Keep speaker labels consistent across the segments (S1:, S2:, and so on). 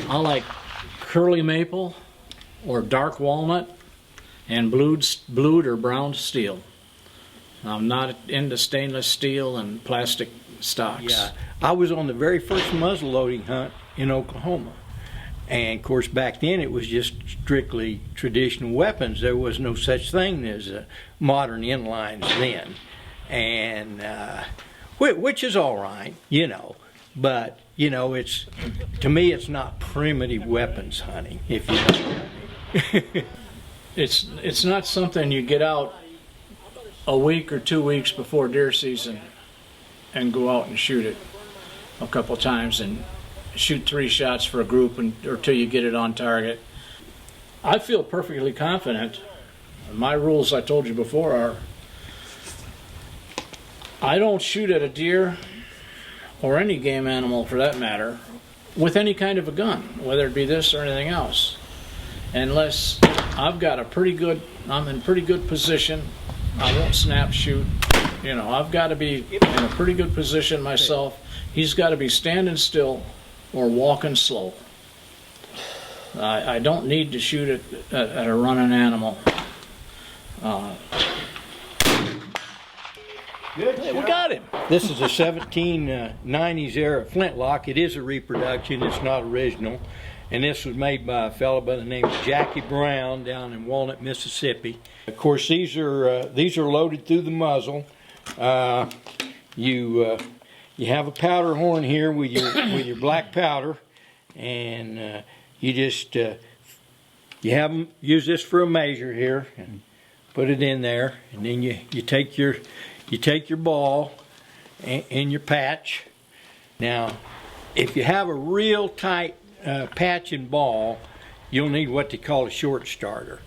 S1: I like curly maple or dark walnut and blued or brown steel. I'm not into stainless steel and plastic stocks.
S2: Yeah, I was on the very first muzzle loading hunt in Oklahoma. And of course back then it was just strictly traditional weapons. There was no such thing as modern inlines then. And which is all right, you know. But, you know, it's, to me it's not primitive weapons hunting, if you know what I mean.
S1: It's not something you get out a week or 2 weeks before deer season and go out and shoot it a couple times and shoot 3 shots for a group or till you get it on target. I feel perfectly confident. My rules I told you before are I don't shoot at a deer or any game animal for that matter with any kind of a gun, whether it be this or anything else, unless I've got I'm in pretty good position. I won't snap shoot. You know, I've got to be in a pretty good position myself. He's got to be standing still or walking slow. I don't need to shoot at a running animal.
S2: Hey, we got him. This is a 1790s era Flintlock. It is a reproduction. It's not original. And this was made by a fellow by the name of Jackie Brown down in Walnut, Mississippi. Of course, these are loaded through the muzzle. You have a powder horn here with your black powder, and you just you have them use this for a measure here, and put it in there, and then you take your ball and your patch. Now, if you have a real tight patch and ball, you'll need what they call a short starter.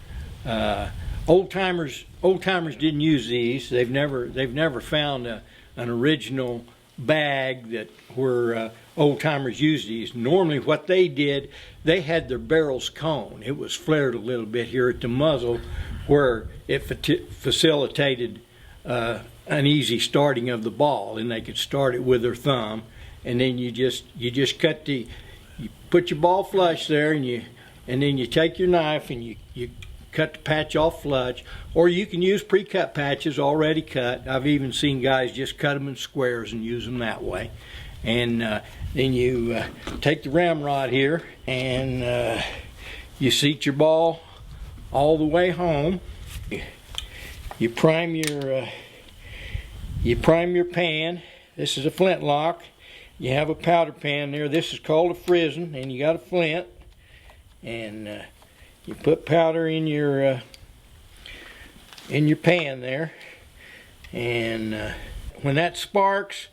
S2: Old timers didn't use these. They've never found an original bag where old timers used these. Normally, what they did, they had their barrels coned. It was flared a little bit here at the muzzle, where it facilitated an easy starting of the ball, and they could start it with their thumb, and then you just you put your ball flush there, and then you take your knife and you cut the patch off flush, or you can use pre-cut patches already cut. I've even seen guys just cut them in squares and use them that way. And then you take the ramrod here and you seat your ball all the way home. You prime your pan. This is a Flintlock. You have a powder pan there. This is called a frizzen, and you got a flint, and you put powder in your pan there, and when that sparks,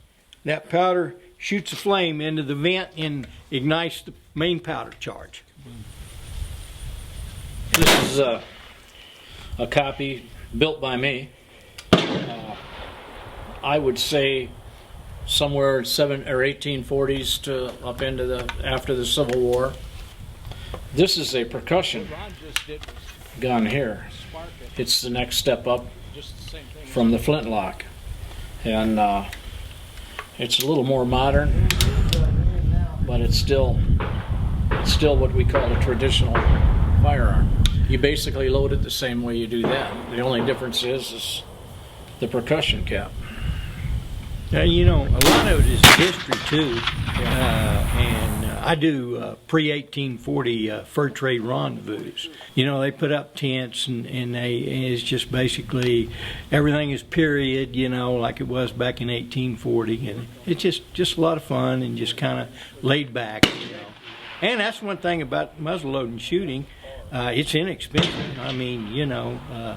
S2: that powder shoots a flame into the vent and ignites the main powder charge.
S1: This is a copy built by me. I would say somewhere 1840s to up into after the Civil War. This is a percussion gun here. It's the next step up from the Flintlock, and it's a little more modern, but it's still what we call a traditional firearm. You basically load it the same way you do that. The only difference is the percussion cap.
S2: You know, a lot of it is history too, and I do pre-1840 fur trade rendezvous. You know, they put up tents, and it's just basically everything is period. You know, like it was back in 1840, and it's just a lot of fun and just kind of laid back. You know, and that's one thing about muzzleloading shooting. It's inexpensive. I mean, you know.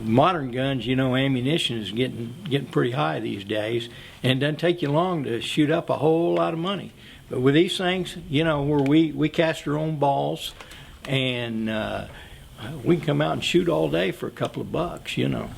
S2: Modern guns, you know, ammunition is getting pretty high these days, and it doesn't take you long to shoot up a whole lot of money. But with these things, you know, where we cast our own balls, and we can come out and shoot all day for a couple of bucks, you know.